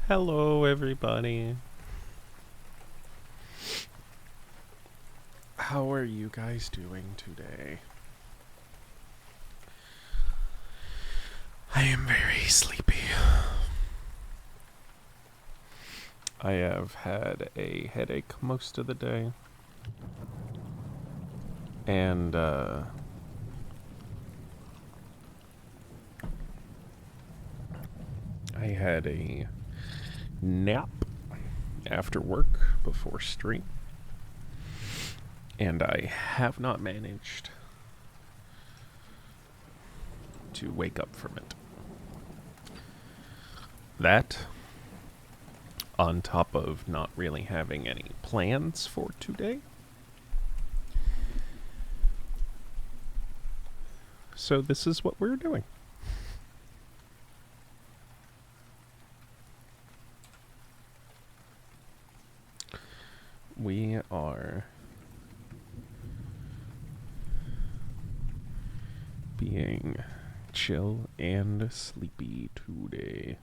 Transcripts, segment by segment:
Hello, everybody. How are you guys doing today? I am very sleepy. I have had a headache most of the day. And, I had a nap after work before stream. And I have not managed to wake up from it. That, on top of not really having any plans for today. So this is what we're doing. We are being chill and sleepy today.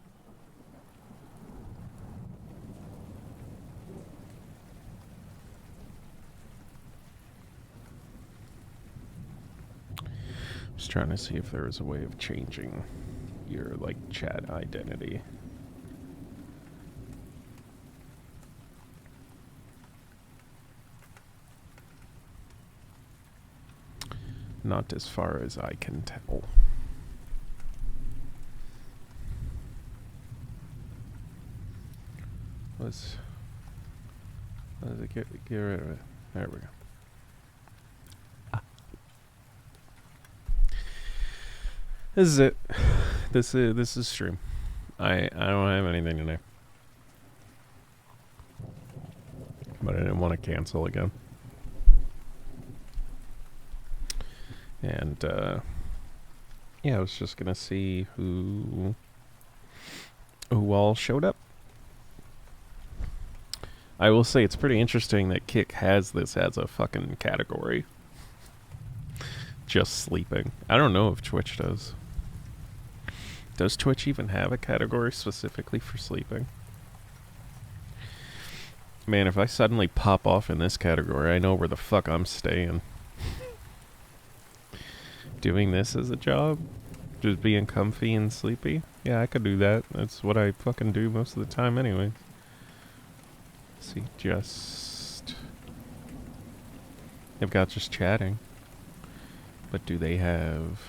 Just trying to see if there is a way of changing your chat identity. Not as far as I can tell. Let's get rid of it. There we go. This is it. This is stream. I don't have anything today. But I didn't want to cancel again. And yeah, I was just gonna see who all showed up. I will say it's pretty interesting that Kick has this as a fucking category. Just sleeping. I don't know if Twitch does. Does Twitch even have a category specifically for sleeping? Man, if I suddenly pop off in this category, I know where the fuck I'm staying. Doing this as a job? Just being comfy and sleepy? Yeah, I could do that. That's what I fucking do most of the time anyway. Let's see, They've got just chatting. But do they have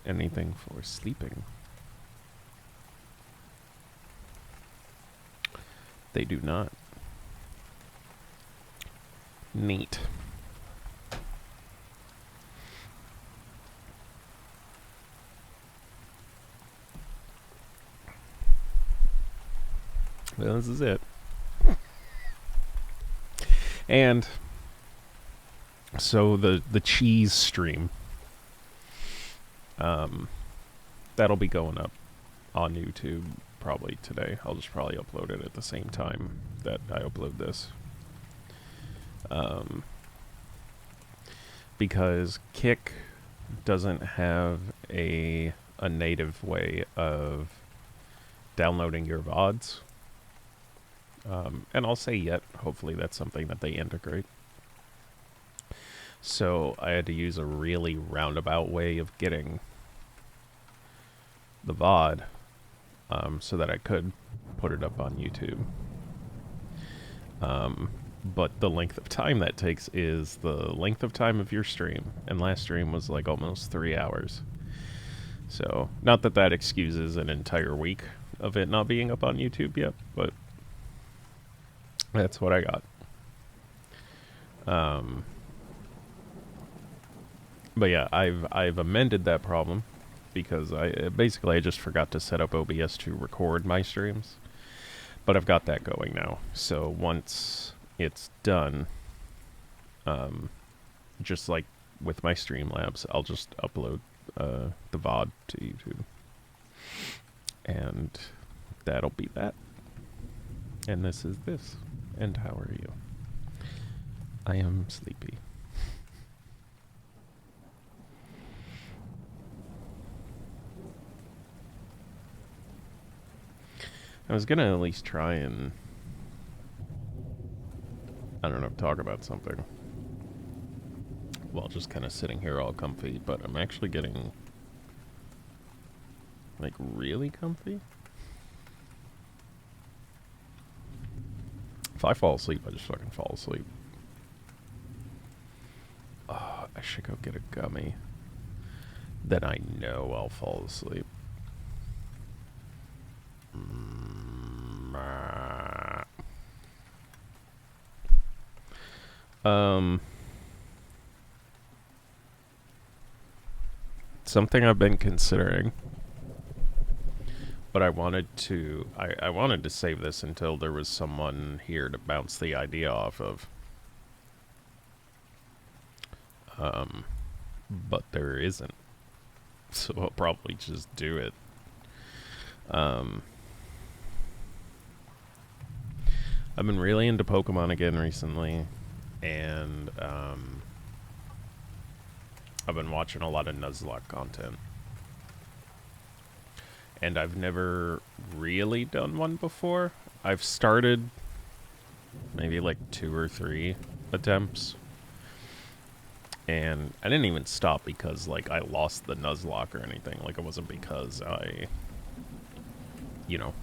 anything for sleeping? They do not. Neat. Well, this is it. And so the cheese stream, that'll be going up on YouTube probably today. I'll just probably upload it at the same time that I upload this. Because Kick doesn't have a native way of downloading your VODs. And I'll say yet, hopefully that's something that they integrate. So I had to use a really roundabout way of getting the VOD so that I could put it up on YouTube. But the length of time that takes is the length of time of your stream. And last stream was like almost 3 hours. So, not that that excuses an entire week of it not being up on YouTube yet, but that's what I got. But yeah, I've amended that problem because I just forgot to set up OBS to record my streams. But I've got that going now. So once it's done, just like with my Streamlabs, I'll just upload the VOD to YouTube. And that'll be that. And this is this. And how are you? I am sleepy. I was gonna at least try and, I don't know, talk about something while just kind of sitting here all comfy, but I'm actually getting, like, really comfy. If I fall asleep, I just fucking fall asleep. Oh, I should go get a gummy. Then I know I'll fall asleep. Something I've been considering, but I wanted to save this until there was someone here to bounce the idea off of. But there isn't. So I'll probably just do it. I've been really into Pokemon again recently, and I've been watching a lot of Nuzlocke content. And I've never really done one before. I've started maybe like 2 or 3 attempts. And I didn't even stop because, like, I lost the Nuzlocke or anything. Like, it wasn't because I, you know,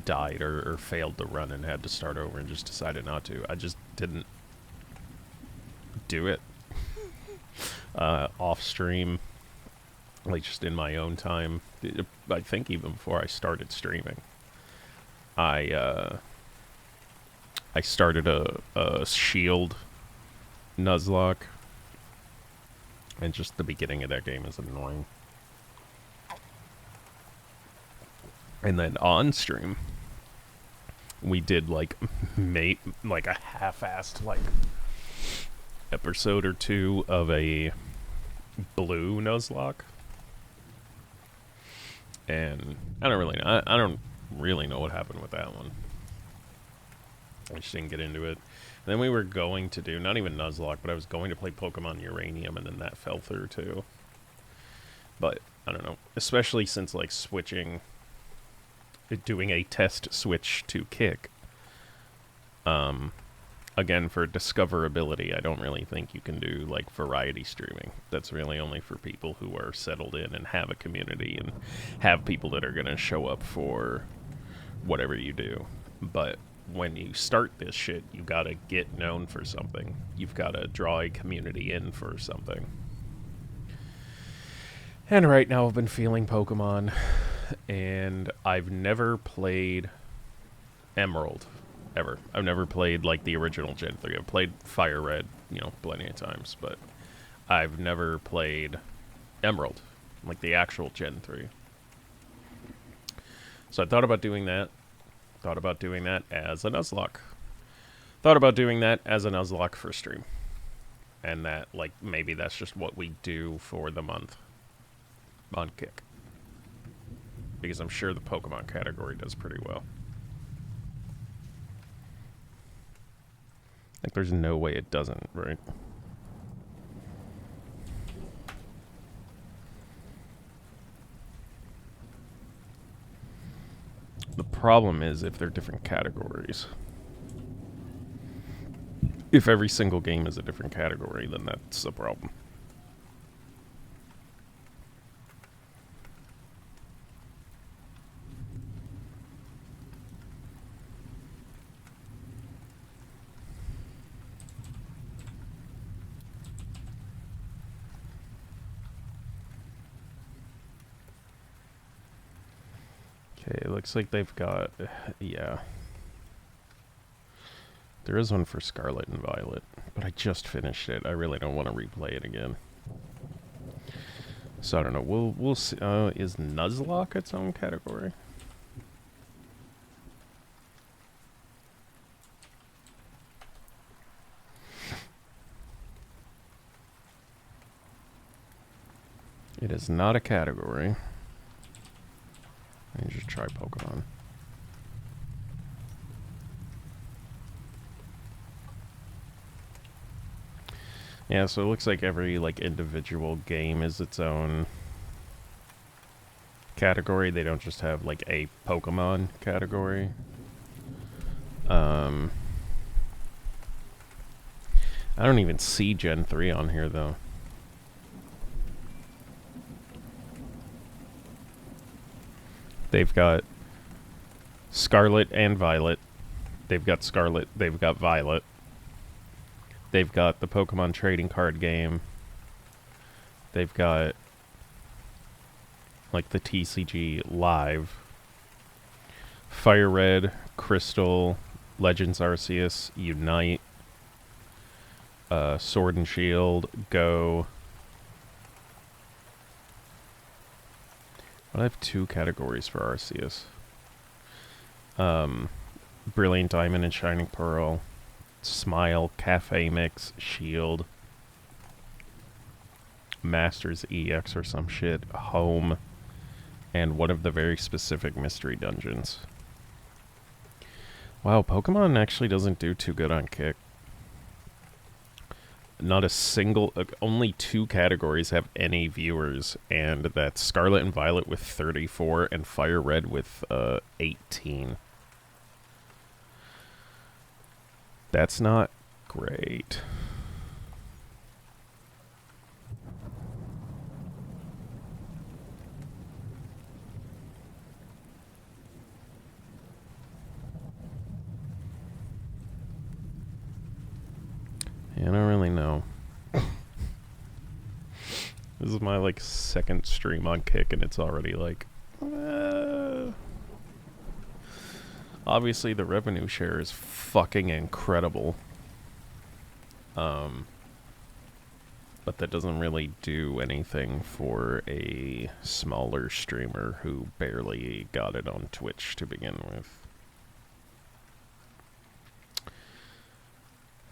died or failed to run and had to start over and just decided not to. I just didn't do it. Off stream, like, just in my own time. I think even before I started streaming, I started a Shield Nuzlocke. And just the beginning of that game is annoying. And then on stream, we did like a half-assed like episode or 2 of a blue Nuzlocke. And I don't really know what happened with that one. I just didn't get into it. And then we were going to do, not even Nuzlocke, but I was going to play Pokemon Uranium, and then that fell through too. But, I don't know. Especially since, like, doing a test switch to Kick. Again, for discoverability, I don't really think you can do, like, variety streaming. That's really only for people who are settled in and have a community and have people that are going to show up for whatever you do. But when you start this shit, you gotta get known for something. You've gotta draw a community in for something. And right now I've been feeling Pokemon, and I've never played Emerald, ever. I've never played, like, the original Gen 3. I've played Fire Red, you know, plenty of times, but I've never played Emerald, like the actual Gen 3. So I thought about doing that. Thought about doing that as a Nuzlocke. Thought about doing that as a Nuzlocke for stream. And that, like, maybe that's just what we do for the month on Kick. Because I'm sure the Pokemon category does pretty well. Like, there's no way it doesn't, right? The problem is if they're different categories. If every single game is a different category, then that's a problem. Okay, it looks like they've got, yeah. There is one for Scarlet and Violet, but I just finished it. I really don't want to replay it again. So I don't know. We'll see. Is Nuzlocke its own category? It is not a category. Let me just try Pokemon. Yeah, so it looks like every, like, individual game is its own category. They don't just have like a Pokemon category. I don't even see Gen 3 on here though. They've got Scarlet and Violet. They've got Scarlet, they've got Violet. They've got the Pokemon trading card game. They've got like the TCG Live. Fire Red, Crystal, Legends Arceus, Unite, Sword and Shield, Go. I have 2 categories for Arceus. Brilliant Diamond and Shining Pearl, Smile, Cafe Mix, Shield, Masters EX or some shit, Home, and one of the very specific mystery dungeons. Wow, Pokemon actually doesn't do too good on Kick. Not a single, only 2 categories have any viewers, and that's Scarlet and Violet with 34 and Fire Red with 18. That's not great. Yeah, I don't really know. This is my, like, 2nd stream on Kick, and it's already, like... Obviously, the revenue share is fucking incredible. But that doesn't really do anything for a smaller streamer who barely got it on Twitch to begin with.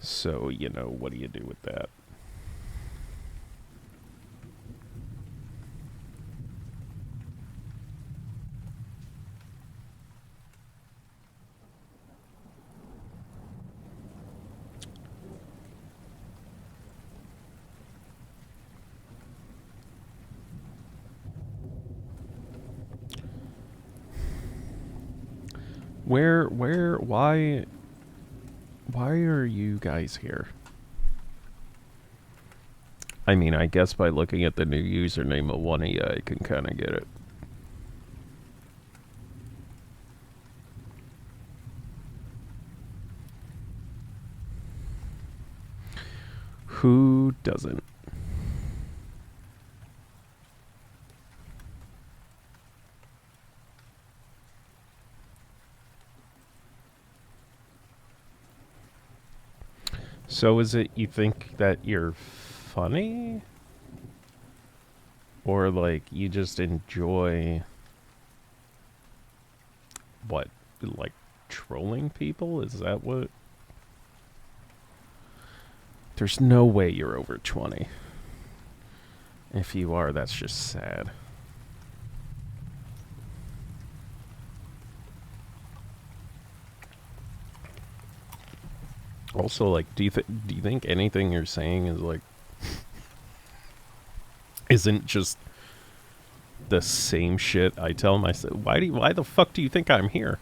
So, you know, what do you do with that? Why are you guys here? I mean, I guess by looking at the new username of one of you, I can kind of get it. Who doesn't? So is it you think that you're funny? Or, like, you just enjoy... What? Like, trolling people? Is that what... There's no way you're over 20. If you are, that's just sad. Also, like, do you think anything you're saying is, like... isn't just the same shit I tell myself? Why the fuck do you think I'm here?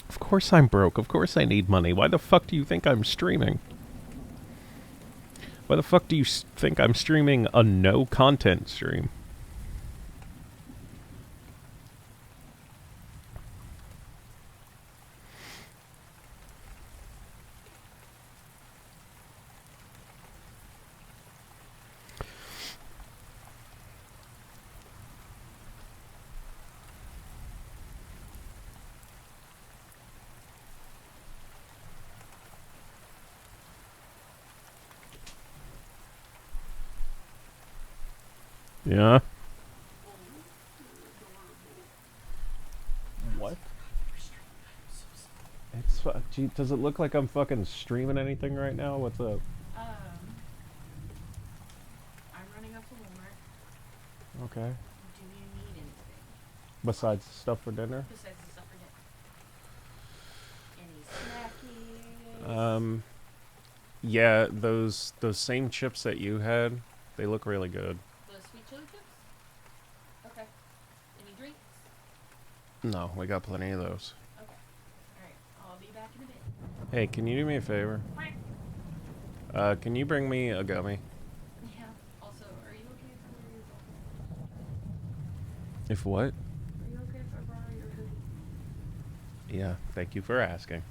Of course I'm broke. Of course I need money. Why the fuck do you think I'm streaming? Why the fuck do you think I'm streaming a no-content stream? Yeah? What? It's gee, does it look like I'm fucking streaming anything right now? What's up? I'm running up to Walmart. Okay. Do you need anything Besides stuff for dinner? besides the stuff for dinner? Any snackies? Yeah, those same chips that you had, they look really good. The sweet chili chips? No, we got plenty of those. Okay. Alright, I'll be back in a bit. Hey, can you do me a favor? Can you bring me a gummy? Yeah. Also, are you okay if I wear your jacket? If what? Are you okay if I borrow your hoodie? Yeah, thank you for asking.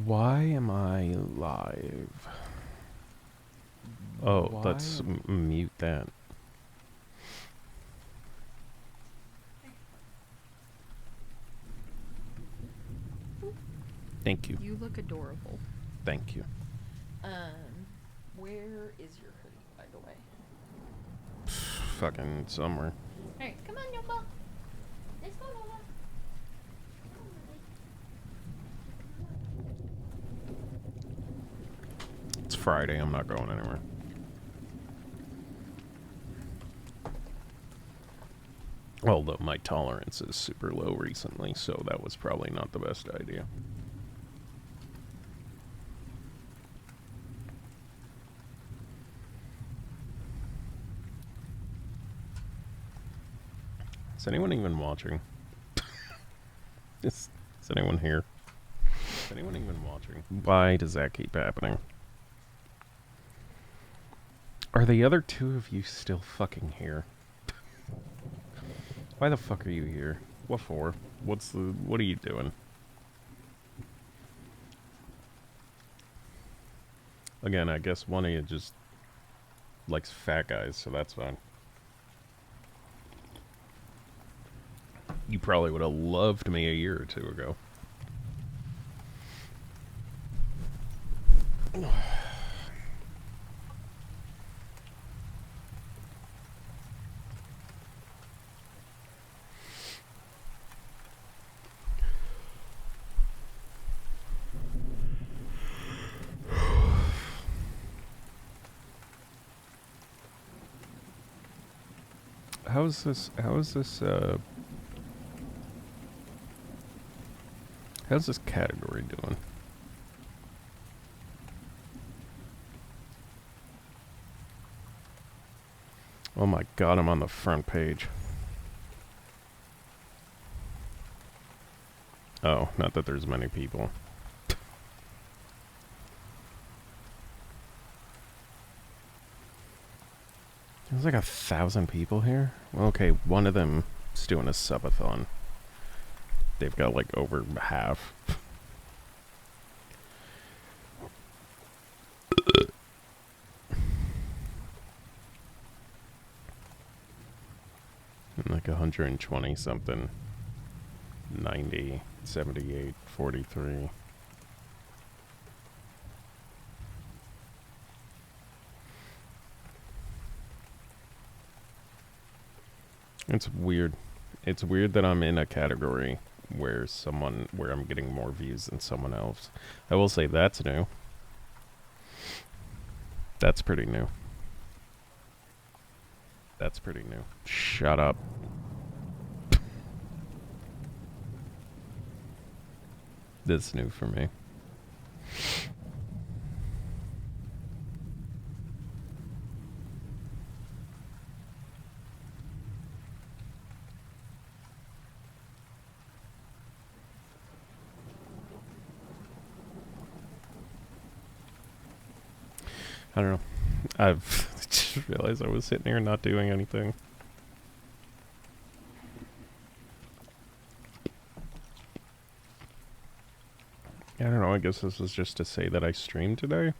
Why am I live? Oh, let's mute that. Thank you. You look adorable. Thank you. Where is your hoodie, by the way? Fucking somewhere. Alright, come on, Nova. Let's go, Nova. It's Friday. I'm not going anywhere. Although my tolerance is super low recently, so that was probably not the best idea. Is anyone even watching? is anyone here? Is anyone even watching? Why does that keep happening? Are the other two of you still fucking here? Why the fuck are you here? What for? What are you doing? Again, I guess one of you just likes fat guys, so that's fine. You probably would have loved me a year or two ago. How's this category doing? Oh my god, I'm on the front page. Oh, not that there's many people. There's like 1,000 people here? Okay, one of them is doing a subathon. They've got like over half. Like 120 something. 90, 78, 43. It's weird. It's weird that I'm in a category where I'm getting more views than someone else. I will say that's new. That's pretty new. That's pretty new. Shut up. That's new for me. I don't know. I've just realized I was sitting here not doing anything. I don't know. I guess this is just to say that I streamed today.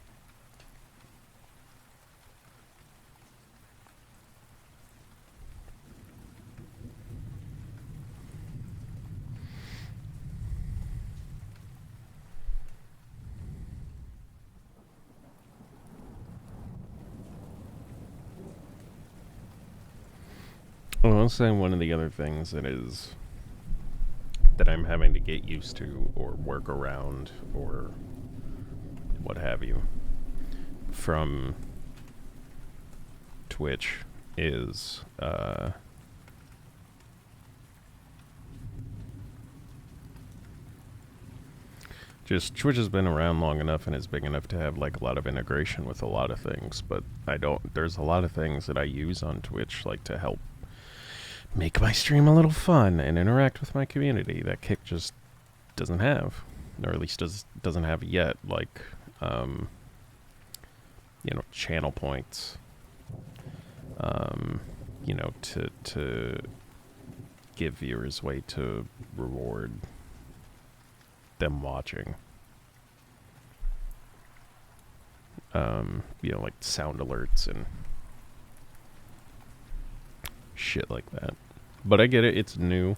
Well, I'll say one of the other things that I'm having to get used to or work around or what have you from Twitch is Just Twitch has been around long enough and is big enough to have like a lot of integration with a lot of things, but I don't. There's a lot of things that I use on Twitch like to help make my stream a little fun and interact with my community that Kick just doesn't have, or at least doesn't have yet. Like, channel points. To give viewers a way to reward them watching. Like sound alerts and shit like that. But I get it, it's new.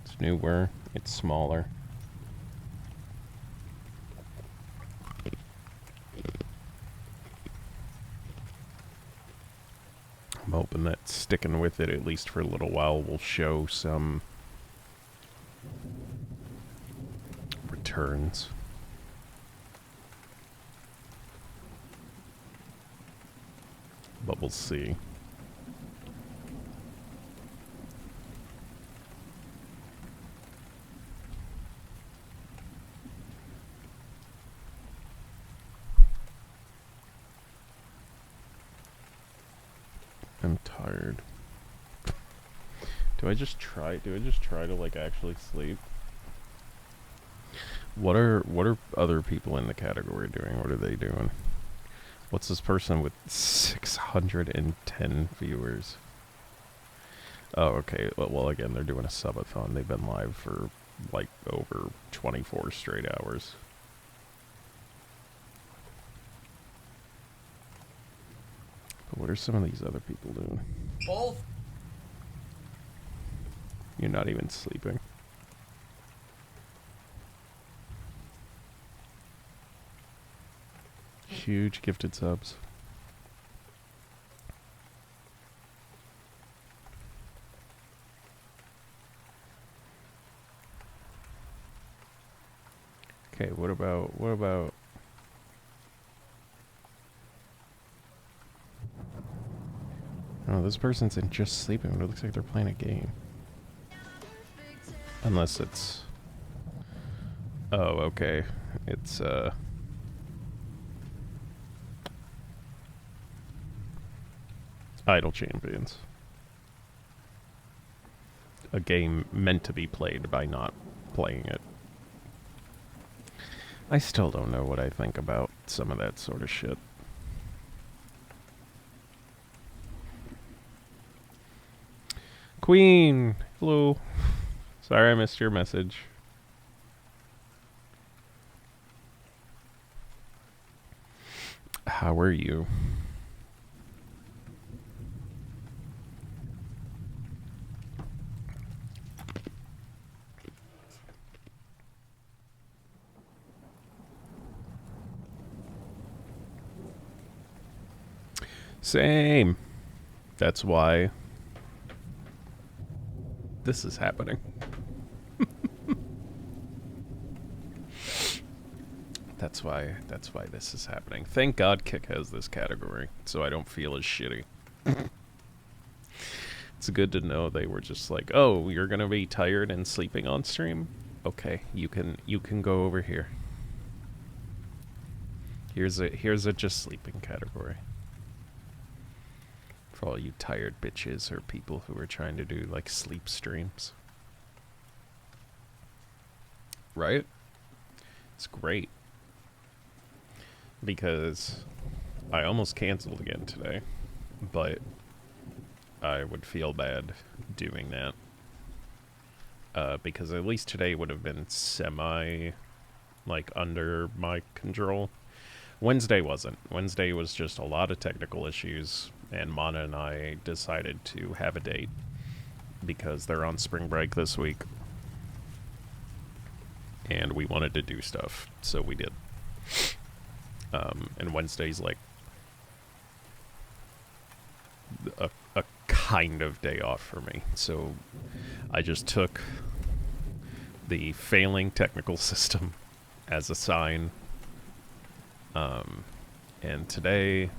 It's newer, it's smaller. I'm hoping that sticking with it, at least for a little while, will show some returns. But we'll see. I'm tired. Do I just try to like actually sleep? What are other people in the category doing? What are they doing? What's this person with 610 viewers? Oh, okay. Well, again, they're doing a subathon. They've been live for like over 24 straight hours. But what are some of these other people doing? Both. You're not even sleeping. Huge gifted subs. Okay, what about oh, this person's in just sleeping, but it looks like they're playing a game. Unless it's oh, okay. It's Idle Champions. A game meant to be played by not playing it. I still don't know what I think about some of that sort of shit. Queen! Hello. Sorry I missed your message. How are you? Same. That's why this is happening. That's why this is happening. Thank God Kick has this category, so I don't feel as shitty. It's good to know they were just like, oh, you're gonna be tired and sleeping on stream? Okay, you can go over here. Here's a just sleeping category. For all you tired bitches or people who are trying to do like sleep streams. Right? It's great. Because I almost canceled again today, but I would feel bad doing that. Because at least today would have been semi, like, under my control. Wednesday wasn't. Wednesday was just a lot of technical issues, and Mana and I decided to have a date because they're on spring break this week. And we wanted to do stuff, so we did. And Wednesday's like a kind of day off for me. So I just took the failing technical system as a sign. And today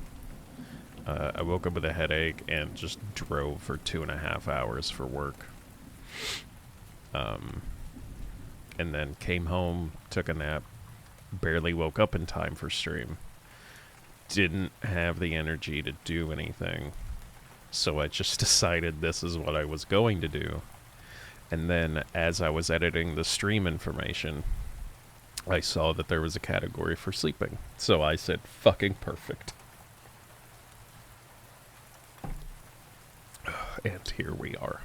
I woke up with a headache and just drove for 2.5 hours for work. and then came home, took a nap, barely woke up in time for stream. Didn't have the energy to do anything. So I just decided this is what I was going to do. And then as I was editing the stream information, I saw that there was a category for sleeping. So I said, fucking perfect. And here we are.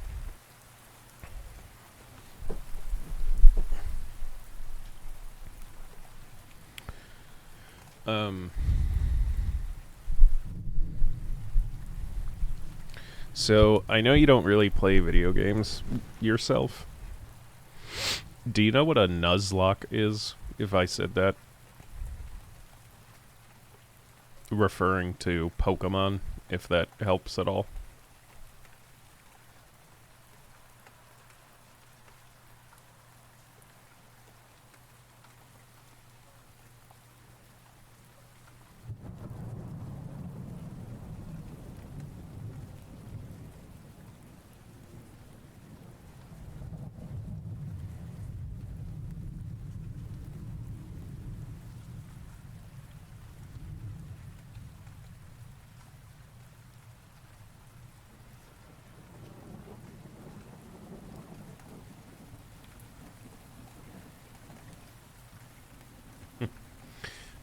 So, I know you don't really play video games yourself. Do you know what a Nuzlocke is, if I said that? Referring to Pokemon, if that helps at all.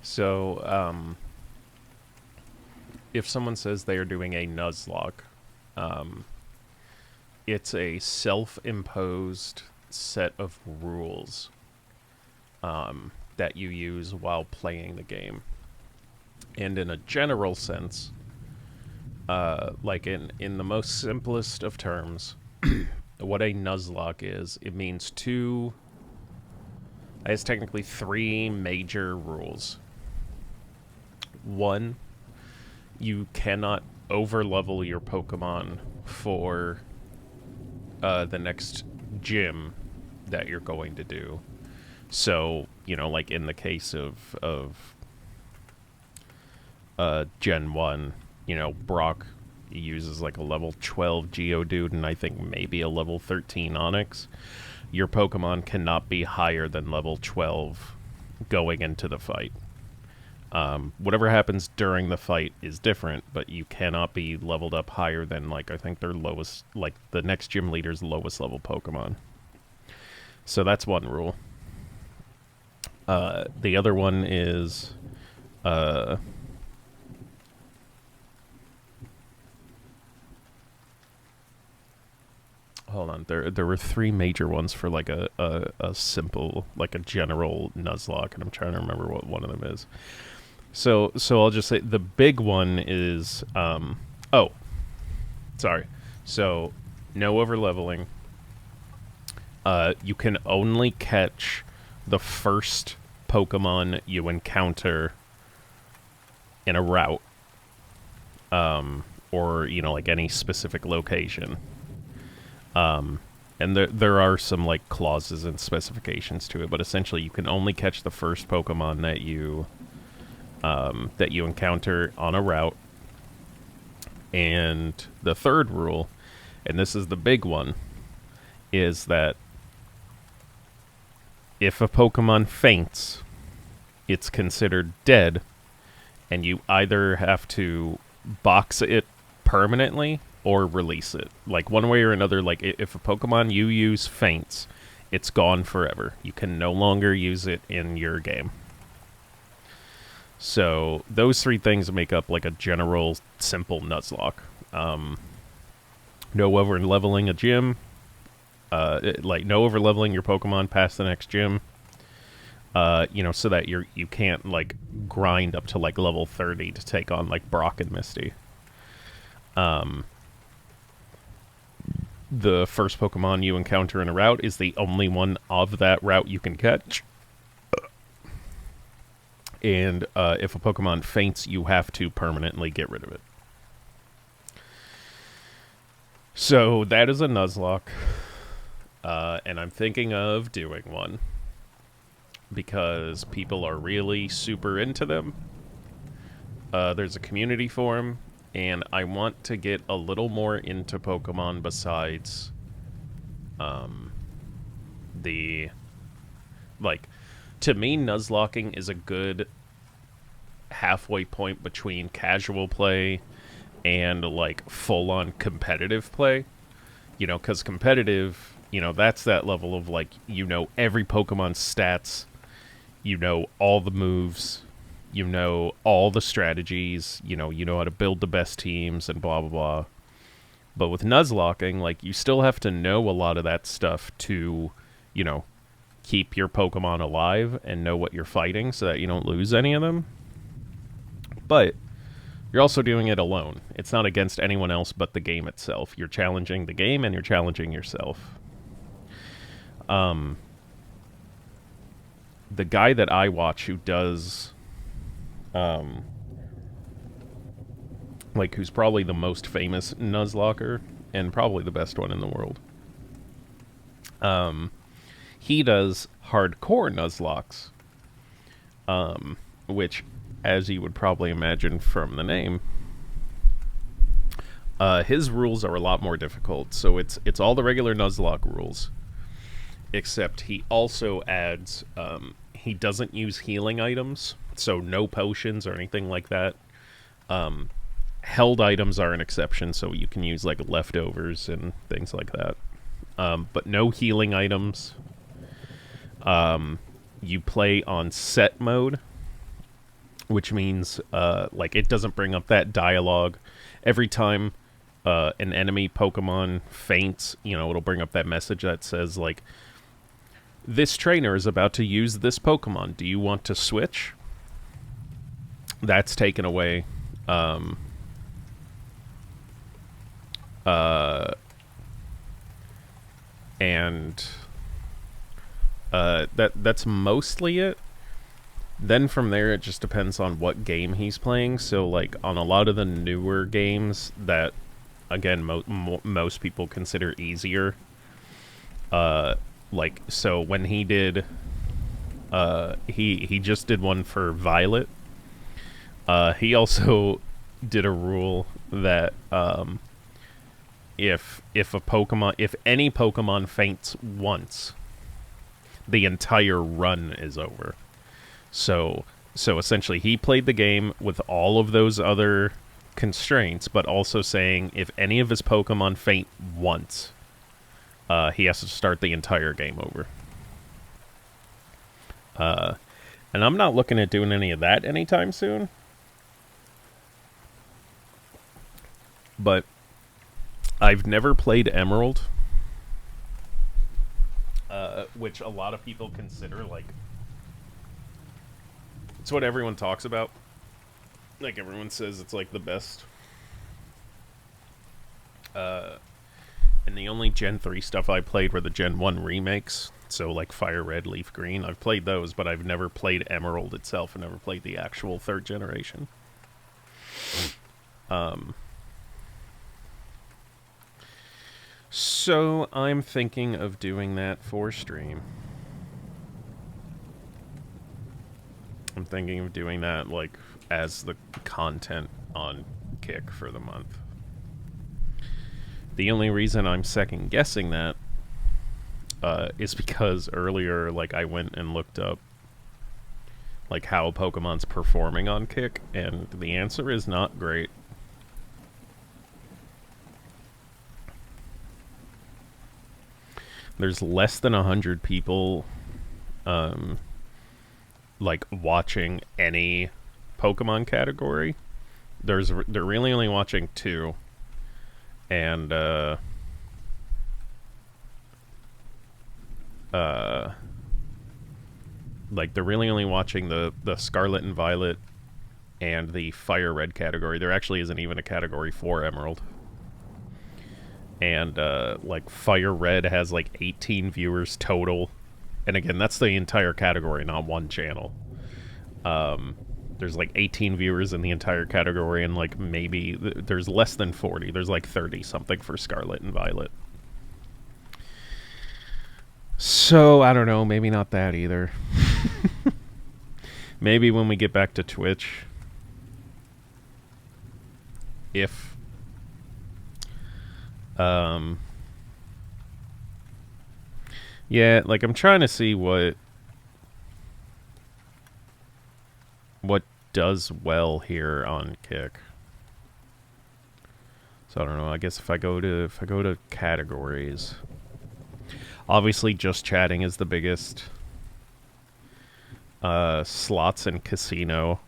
So, if someone says they are doing a Nuzlocke, it's a self-imposed set of rules that you use while playing the game. And in a general sense, like in the most simplest of terms, what a Nuzlocke is, it means it's technically 3 major rules. 1, you cannot overlevel your Pokemon for the next gym that you're going to do. So, you know, like in the case of Gen 1, you know, Brock uses like a level 12 Geodude and I think maybe a level 13 Onix. Your Pokemon cannot be higher than level 12 going into the fight. Whatever happens during the fight is different, but you cannot be leveled up higher than, like, I think their lowest, like, the next gym leader's lowest level Pokemon. So that's one rule. The other one is, hold on, there were 3 major ones for, like, a simple, like, a general Nuzlocke, and I'm trying to remember what one of them is. So I'll just say the big one is, oh, sorry. So, no overleveling. You can only catch the first Pokemon you encounter in a route, or, you know, like any specific location. And there are some, like, clauses and specifications to it, but essentially you can only catch the first Pokemon that you encounter on a route. And the third rule, and this is the big one, is that if a Pokemon faints, it's considered dead, and you either have to box it permanently or release it. Like, one way or another, like, if a Pokemon you use faints, it's gone forever. You can no longer use it in your game. So those 3 things make up, like, a general, simple Nuzlocke. No over-leveling a gym. Like, no over-leveling your Pokemon past the next gym. You know, so that you can't, like, grind up to, like, level 30 to take on, like, Brock and Misty. The first Pokemon you encounter in a route is the only one of that route you can catch. And if a Pokemon faints, you have to permanently get rid of it. So that is a Nuzlocke. And I'm thinking of doing one. Because people are really super into them. There's a community forum. And I want to get a little more into Pokemon besides the like, to me, Nuzlocking is a good halfway point between casual play and, like, full-on competitive play. You know, because competitive, you know, that's that level of, like, you know every Pokemon's stats, you know all the moves, you know all the strategies, you know how to build the best teams and blah, blah, blah. But with Nuzlocking, like, you still have to know a lot of that stuff to, you know, keep your Pokemon alive and know what you're fighting so that you don't lose any of them. But you're also doing it alone. It's not against anyone else but the game itself. You're challenging the game and you're challenging yourself. The guy that I watch who does, like, who's probably the most famous Nuzlocker and probably the best one in the world, he does hardcore Nuzlocks, which, as you would probably imagine from the name, his rules are a lot more difficult. So it's all the regular Nuzlocke rules, except he also adds, he doesn't use healing items, so no potions or anything like that. Held items are an exception, so you can use, like, leftovers and things like that. But no healing items. You play on set mode, which means, like, it doesn't bring up that dialogue. Every time an enemy Pokemon faints, you know, it'll bring up that message that says, like, this trainer is about to use this Pokemon. Do you want to switch? That's taken away. And that's mostly it. Then from there, it just depends on what game he's playing. So, like, on a lot of the newer games that, again, most people consider easier, like, so when he did, he just did one for Violet. He also did a rule that, if any Pokemon faints once, the entire run is over. So essentially, he played the game with all of those other constraints, but also saying if any of his Pokemon faint once, he has to start the entire game over. And I'm not looking at doing any of that anytime soon. But I've never played Emerald, which a lot of people consider, like, it's what everyone talks about. Like, everyone says it's, like, the best. And the only Gen 3 stuff I played were the Gen 1 remakes. So, like, Fire Red, Leaf Green. I've played those, but I've never played Emerald itself and never played the actual 3rd generation. So, I'm thinking of doing that for stream. I'm thinking of doing that, like, as the content on Kick for the month. The only reason I'm second-guessing that is because earlier, like, I went and looked up, like, how Pokemon's performing on Kick, and the answer is not great. There's less than 100 people, like, watching any Pokemon category. They're really only watching 2. And, like, they're really only watching the Scarlet and Violet and the Fire Red category. There actually isn't even a category for Emerald. And, like, Fire Red has, like, 18 viewers total. And again, that's the entire category, not one channel. There's, like, 18 viewers in the entire category, and, like, maybe there's less than 40. There's, like, 30-something for Scarlet and Violet. So, I don't know. Maybe not that either. Maybe when we get back to Twitch. If... yeah, like, I'm trying to see what what does well here on Kick. So I don't know. I guess if I go to categories, obviously just chatting is the biggest. Slots and casino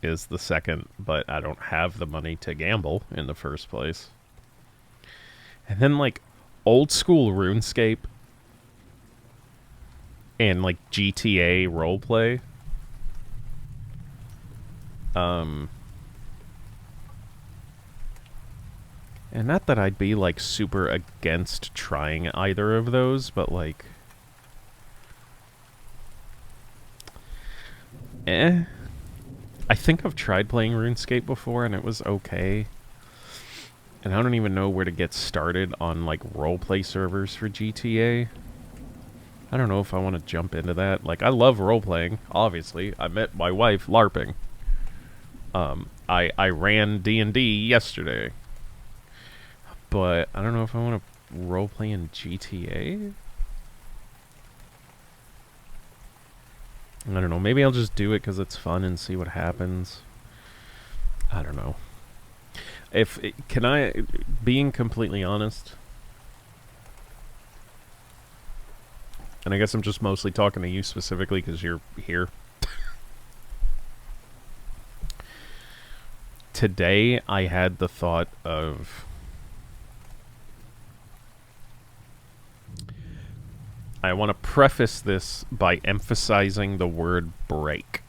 is the second, but I don't have the money to gamble in the first place. And then like old school RuneScape and like GTA roleplay. And not that I'd be like super against trying either of those, but like I think I've tried playing RuneScape before and it was okay. And I don't even know where to get started on like roleplay servers for GTA. I don't know if I want to jump into that. Like, I love roleplaying, obviously. I met my wife LARPing. I ran D&D yesterday. But I don't know if I want to roleplay in GTA. I don't know. Maybe I'll just do it because it's fun and see what happens. I don't know. Can I, being completely honest, and I guess I'm just mostly talking to you specifically because you're here. Today I had the thought of, I want to preface this by emphasizing the word break.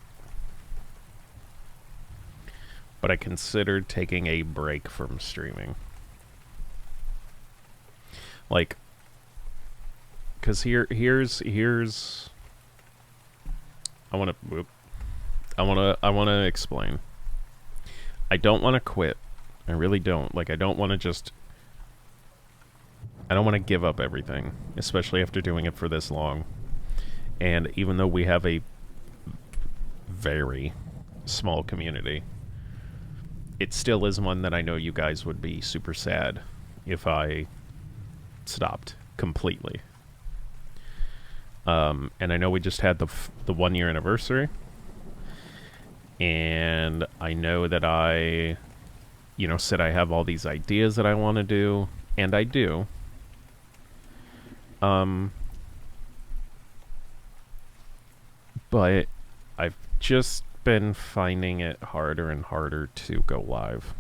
But I considered taking a break from streaming. Like, because here's I want to explain. I don't want to quit. I really don't. Like, I don't want to give up everything, especially after doing it for this long. And even though we have a very small community, it still is one that I know you guys would be super sad if I stopped completely. And I know we just had the 1 year anniversary, and I know that I, said I have all these ideas that I want to do, and I do. But I've just been finding it harder and harder to go live.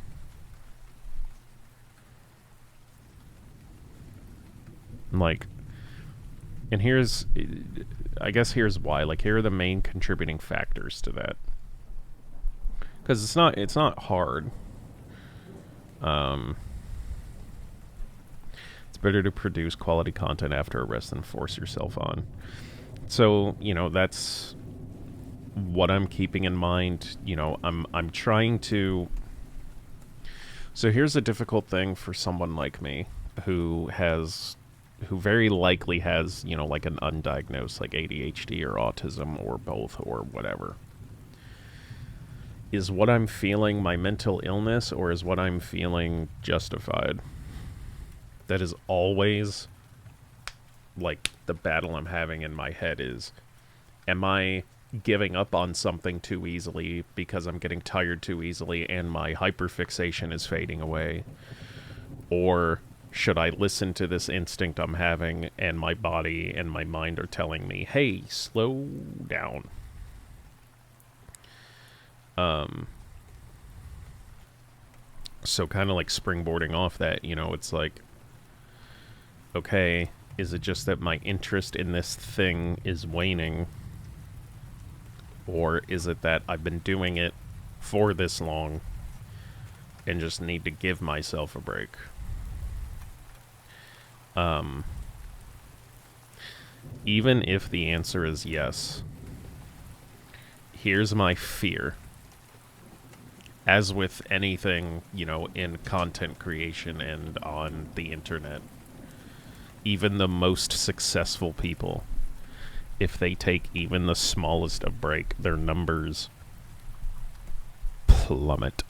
Like, and I guess here's why. Like, here are the main contributing factors to that. Because it's not hard. It's better to produce quality content after a rest than force yourself on. So, that's what I'm keeping in mind. I'm trying to. So here's a difficult thing for someone like me who very likely has, like an undiagnosed, like ADHD or autism or both or whatever. Is what I'm feeling my mental illness, or is what I'm feeling justified? That is always, like, the battle I'm having in my head is, am I giving up on something too easily because I'm getting tired too easily and my hyperfixation is fading away? Or should I listen to this instinct I'm having and my body and my mind are telling me, hey, slow down? So kind of like springboarding off that, it's like, okay, is it just that my interest in this thing is waning? Or is it that I've been doing it for this long and just need to give myself a break? Even if the answer is yes, here's my fear. As with anything, in content creation and on the internet, even the most successful people, if they take even the smallest of break, their numbers plummet.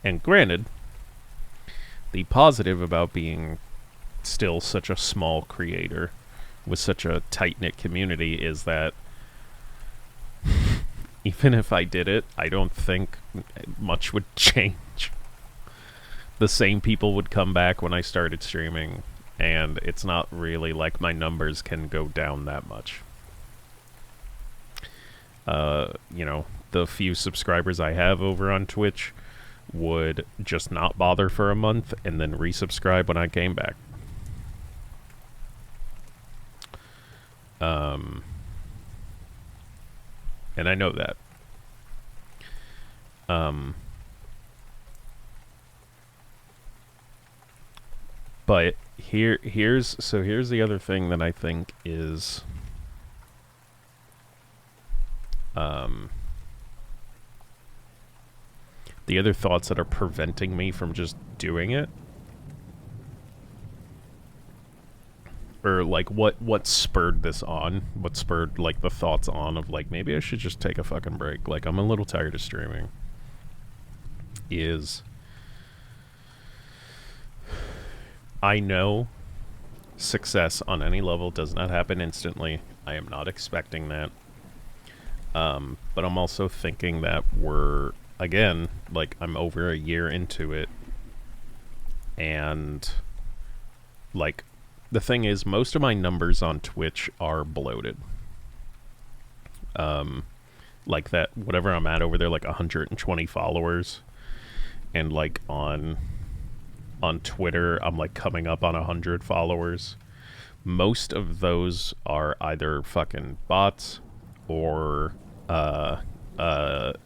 And granted, the positive about being still such a small creator with such a tight-knit community is that even if I did it, I don't think much would change. The same people would come back when I started streaming, and it's not really like my numbers can go down that much. You know, the few subscribers I have over on Twitch would just not bother for a month and then resubscribe when I came back. And I know that. But here's the other thing that I think is the other thoughts that are preventing me from just doing it. Or like what spurred this on? What spurred like the thoughts on of like maybe I should just take a fucking break. Like I'm a little tired of streaming. Is I know success on any level does not happen instantly. I am not expecting that. But I'm also thinking that we're, again, like I'm over a year into it. And like the thing is, most of my numbers on Twitch are bloated. Like that, whatever I'm at over there, like 120 followers. And like on Twitter, I'm like coming up on 100 followers. Most of those are either fucking bots or,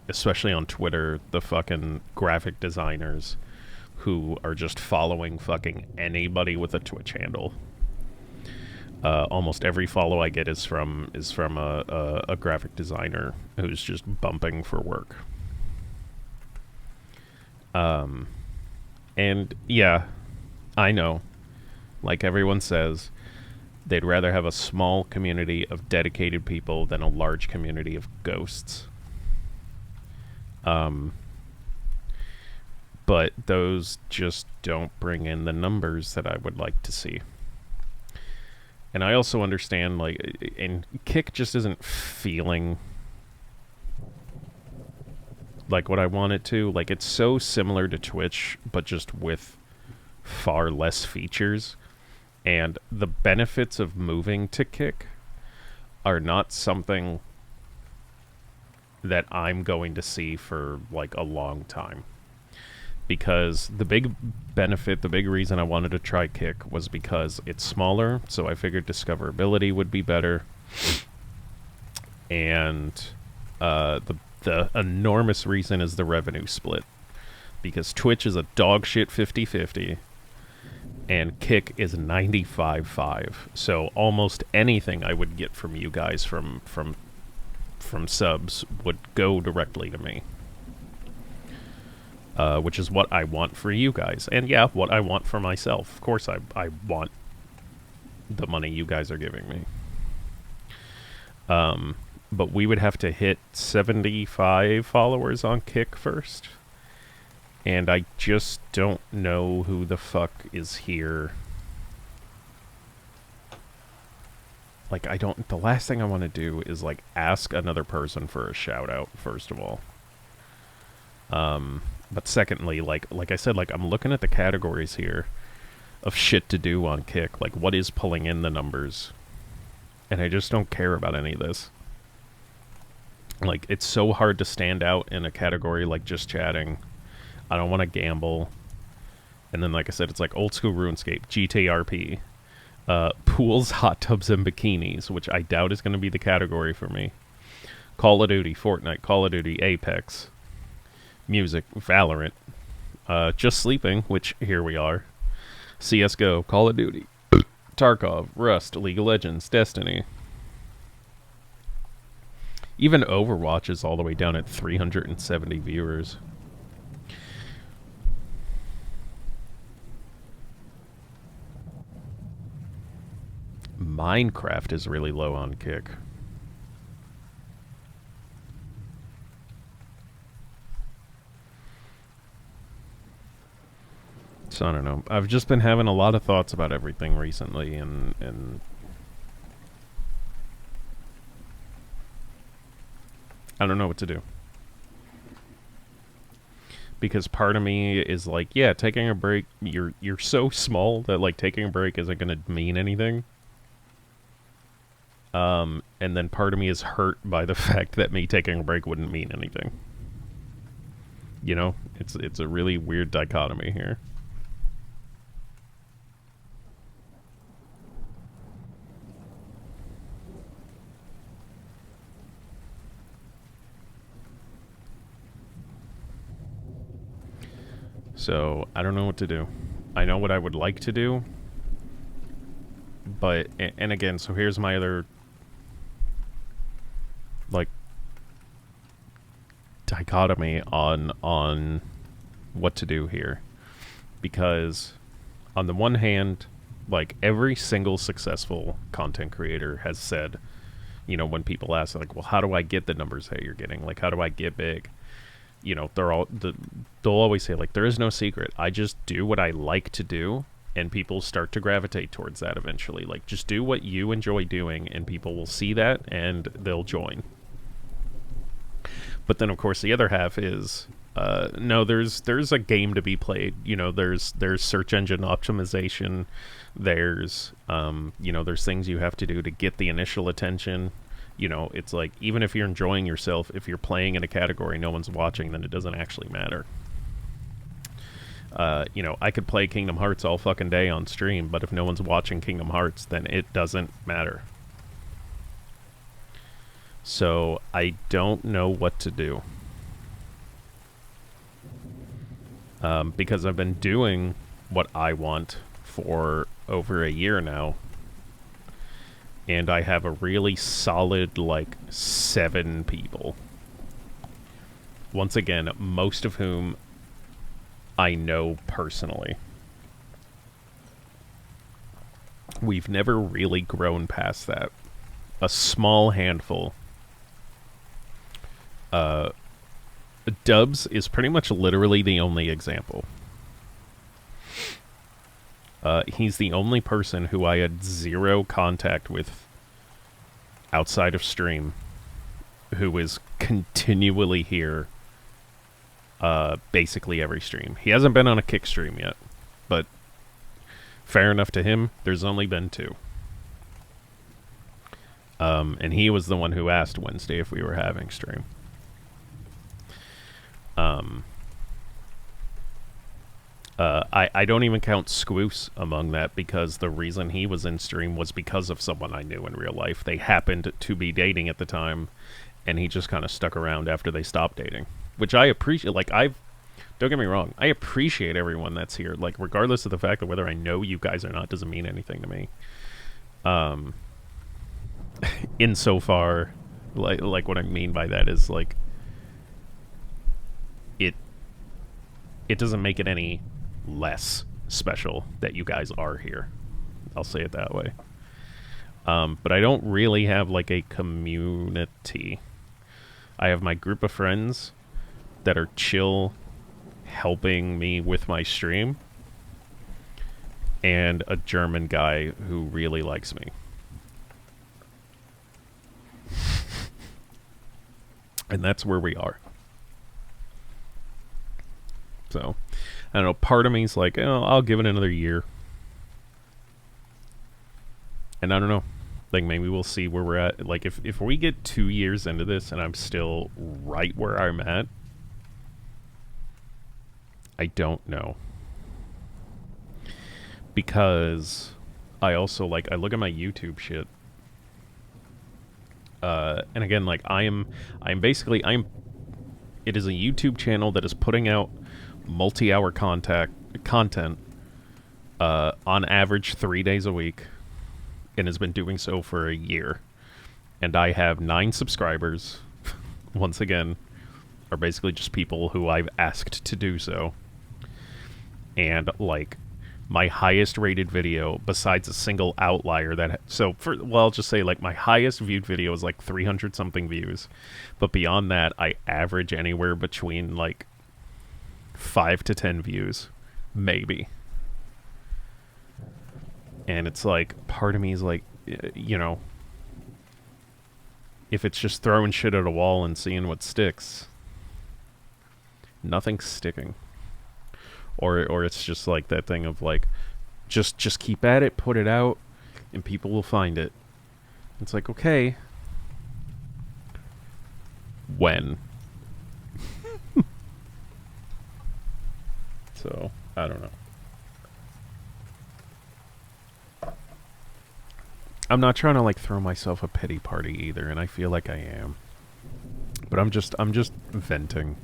especially on Twitter, the fucking graphic designers who are just following fucking anybody with a Twitch handle. Almost every follow I get is from a graphic designer who's just bumping for work. And yeah, I know, like everyone says, they'd rather have a small community of dedicated people than a large community of ghosts. But those just don't bring in the numbers that I would like to see. And I also understand, like, and Kick just isn't feeling like what I want it to. Like, it's so similar to Twitch, but just with far less features. And the benefits of moving to Kick are not something that I'm going to see for, like, a long time. Because the big benefit, the big reason I wanted to try Kick was because it's smaller, so I figured discoverability would be better. And the enormous reason is the revenue split. Because Twitch is a dog shit 50-50, and Kick is 95-5. So almost anything I would get from you guys from subs would go directly to me. Which is what I want for you guys. And yeah, what I want for myself. Of course I want the money you guys are giving me. But we would have to hit 75 followers on Kick first. And I just don't know who the fuck is here. Like, the last thing I want to do is, like, ask another person for a shout out, first of all. But secondly, like I said, like, I'm looking at the categories here of shit to do on Kick. Like, what is pulling in the numbers? And I just don't care about any of this. Like, it's so hard to stand out in a category like just chatting. I don't want to gamble. And then, like I said, it's like old school RuneScape, GTRP, pools, hot tubs, and bikinis, which I doubt is going to be the category for me. Call of Duty, Fortnite, Call of Duty, Apex, music, Valorant, just sleeping, which here we are, CSGO, Call of Duty, Tarkov, Rust, League of Legends, Destiny. Even Overwatch is all the way down at 370 viewers. Minecraft is really low on Kick. So I don't know. I've just been having a lot of thoughts about everything recently, and I don't know what to do. Because part of me is like, yeah, taking a break, you're so small that like taking a break isn't going to mean anything. And then part of me is hurt by the fact that me taking a break wouldn't mean anything. You know, it's a really weird dichotomy here. So I don't know what to do. I know what I would like to do, but and again, so here's my other like dichotomy on what to do here, because on the one hand, like every single successful content creator has said, you know, when people ask like, well, how do I get the numbers that you're getting? Like, how do I get big? You know, they'll always say like, there is no secret. I just do what I like to do, and people start to gravitate towards that eventually. Like, just do what you enjoy doing, and people will see that and they'll join. But then, of course, the other half is no. There's a game to be played. You know, there's search engine optimization. There's you know, there's things you have to do to get the initial attention. You know, it's like, even if you're enjoying yourself, if you're playing in a category no one's watching, then it doesn't actually matter. You know, I could play Kingdom Hearts all fucking day on stream, but if no one's watching Kingdom Hearts, then it doesn't matter. So I don't know what to do. Because I've been doing what I want for over a year now. And I have a really solid, like, 7 people. Once again, most of whom I know personally. We've never really grown past that. A small handful. Dubs is pretty much literally the only example. He's the only person who I had zero contact with outside of stream, who is continually here basically every stream. He hasn't been on a kick stream yet, but fair enough to him, there's only been 2. And he was the one who asked Wednesday if we were having stream. I don't even count Squoose among that, because the reason he was in stream was because of someone I knew in real life. They happened to be dating at the time, and he just kind of stuck around after they stopped dating. Which I appreciate. Like, don't get me wrong, I appreciate everyone that's here. Like, regardless of the fact that whether I know you guys or not doesn't mean anything to me. Insofar, like what I mean by that is, like, it doesn't make it any less special that you guys are here. I'll say it that way. But I don't really have, like, a community. I have my group of friends that are chill, helping me with my stream, and a German guy who really likes me. And that's where we are. So, I don't know, part of me's like, oh, I'll give it another year. And I don't know. Like, maybe we'll see where we're at. Like, if we get 2 years into this and I'm still right where I'm at, I don't know. Because I also, like, I look at my YouTube shit. And again, like, it is a YouTube channel that is putting out multi-hour content on average 3 days a week, and has been doing so for a year. And I have 9 subscribers. Once again, are basically just people who I've asked to do so. And, like, my highest rated video, besides a single outlier I'll just say, like, my highest viewed video is like 300 something views. But beyond that, I average anywhere between, like, 5 to 10 views, maybe. And it's like, part of me is like, you know, if it's just throwing shit at a wall and seeing what sticks, nothing's sticking. Or it's just like that thing of like, just keep at it, put it out, and people will find it. It's like, okay, when? So, I don't know. I'm not trying to like throw myself a pity party either, and I feel like I am. But I'm just venting.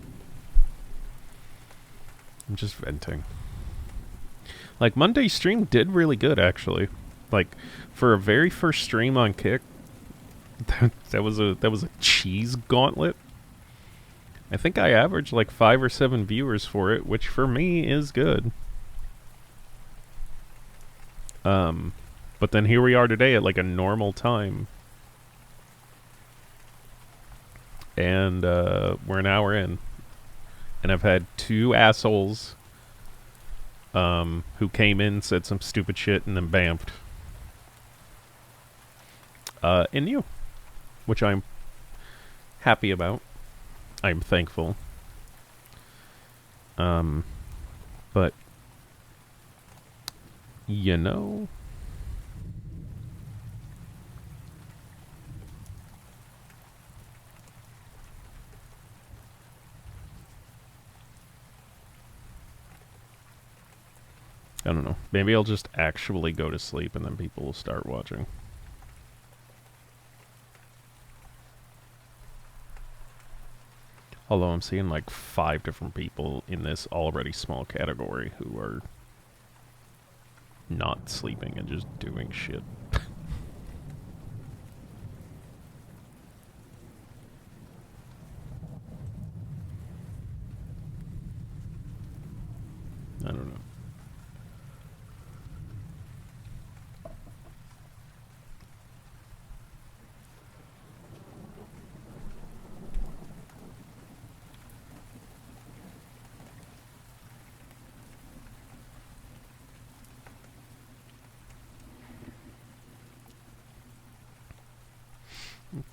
I'm just venting. Like, Monday's stream did really good, actually. Like, for a very first stream on Kick, that was a cheese gauntlet. I think I averaged like 5 or 7 viewers for it, which for me is good. But then here we are today at like a normal time. And we're an hour in. And I've had 2 assholes who came in, said some stupid shit, and then bamfed. And you. Which I'm happy about. I'm thankful. But, you know... I don't know. Maybe I'll just actually go to sleep and then people will start watching. Although I'm seeing like 5 different people in this already small category who are not sleeping and just doing shit. I don't know.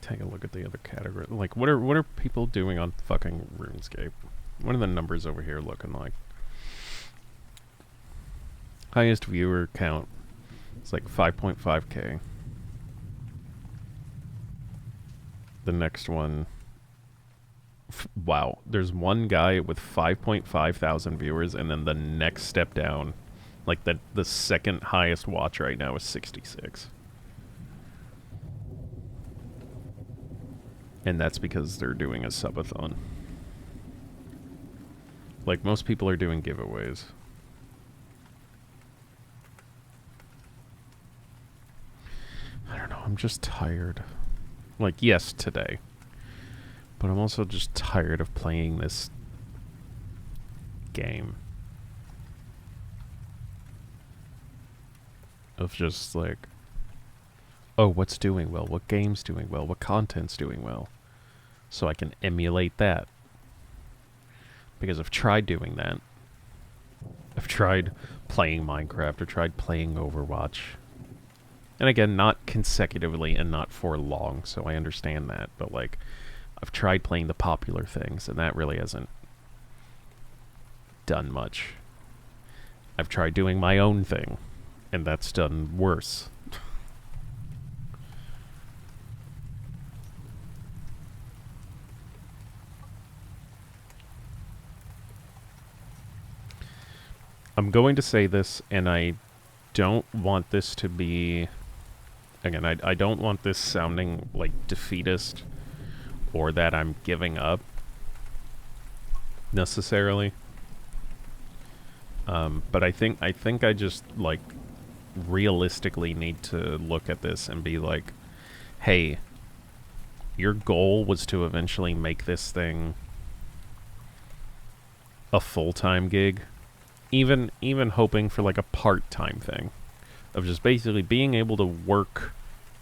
Take a look at the other category. Like, what are people doing on fucking RuneScape? What are the numbers over here looking like? Highest viewer count. It's like 5.5k. The next one. Wow. There's one guy with 5.5 thousand viewers, and then the next step down, like the second highest watch right now is 66. And that's because they're doing a subathon. Like, most people are doing giveaways. I don't know, I'm just tired. Like, yes, today. But I'm also just tired of playing this game. Of just, like, oh, what's doing well? What game's doing well? What content's doing well? So I can emulate that. Because I've tried doing that. I've tried playing Minecraft, or tried playing Overwatch. And again, not consecutively and not for long, so I understand that. But, like, I've tried playing the popular things, and that really hasn't done much. I've tried doing my own thing, and that's done worse. I'm going to say this, and I don't want this to be... Again, I don't want this sounding like defeatist or that I'm giving up necessarily. But I think I just, like, realistically need to look at this and be like, hey, your goal was to eventually make this thing a full-time gig. Even hoping for, like, a part-time thing. Of just basically being able to work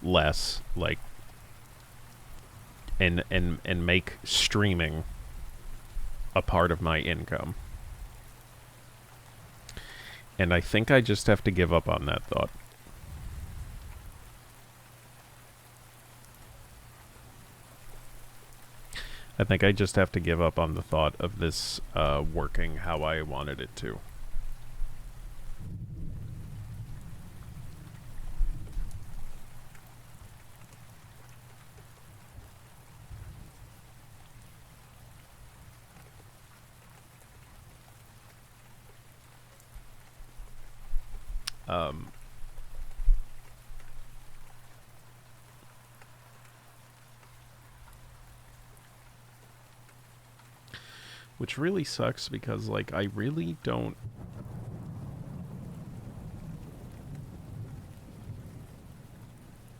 less, like, and make streaming a part of my income. And I think I just have to give up on that thought. I think I just have to give up on the thought of this working how I wanted it to. Um, which really sucks because, like, I really don't.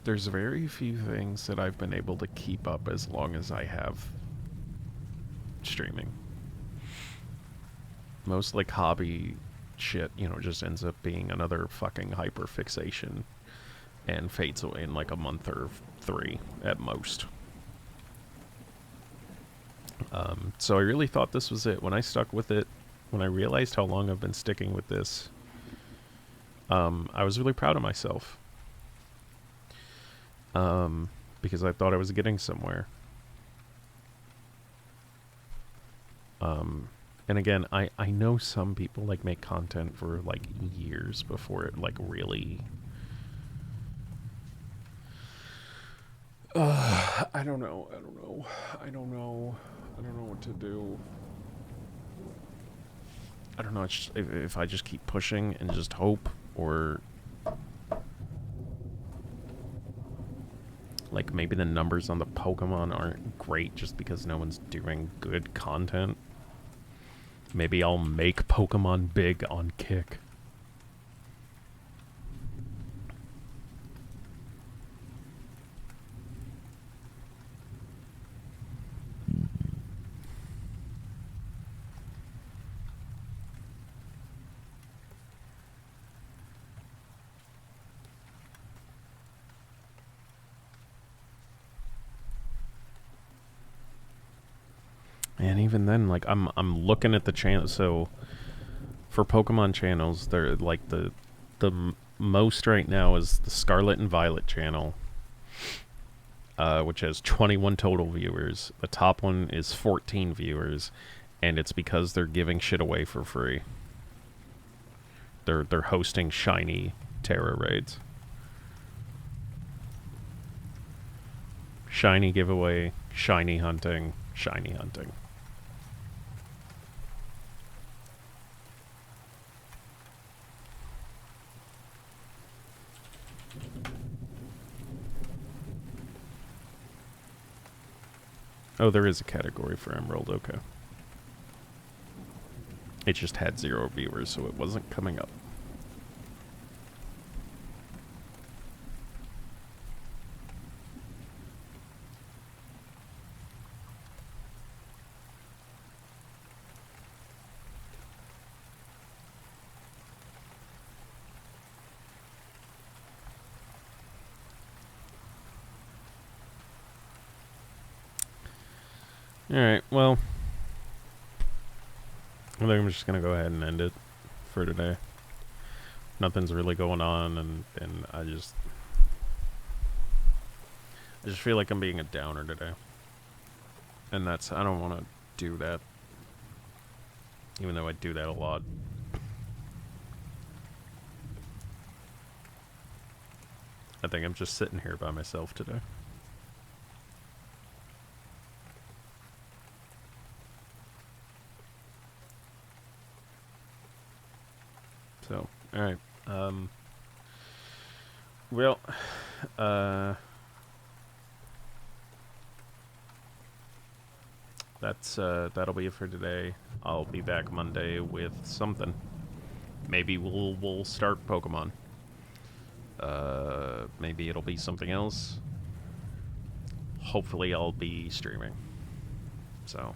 There's very few things that I've been able to keep up as long as I have streaming. Most, like, hobby shit, you know, just ends up being another fucking hyperfixation and fades away in like a month or 3 at most. So I really thought this was it. When I stuck with it, when I realized how long I've been sticking with this, I was really proud of myself. Because I thought I was getting somewhere. And again, I know some people like make content for like years before it like really. I don't know. I don't know. I don't know. I don't know what to do. I don't know if I just keep pushing and just hope, or like maybe the numbers on the Pokemon aren't great just because no one's doing good content. Maybe I'll make Pokemon big on Kick. And even then, like I'm looking at the channel. So for Pokemon channels, they're like the most right now is the Scarlet and Violet channel, which has 21 total viewers. The top one is 14 viewers, and it's because they're giving shit away for free. They're hosting shiny Terra raids. Shiny giveaway, shiny hunting, shiny hunting. Oh, there is a category for Emerald, okay. It just had 0 viewers, so it wasn't coming up. Alright, well, I think I'm just going to go ahead and end it for today. Nothing's really going on, and I just feel like I'm being a downer today. And I don't want to do that. Even though I do that a lot. I think I'm just sitting here by myself today. So, alright. Well, that'll be it for today. I'll be back Monday with something. Maybe we'll start Pokemon. Maybe it'll be something else. Hopefully I'll be streaming. So,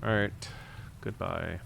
alright. Goodbye.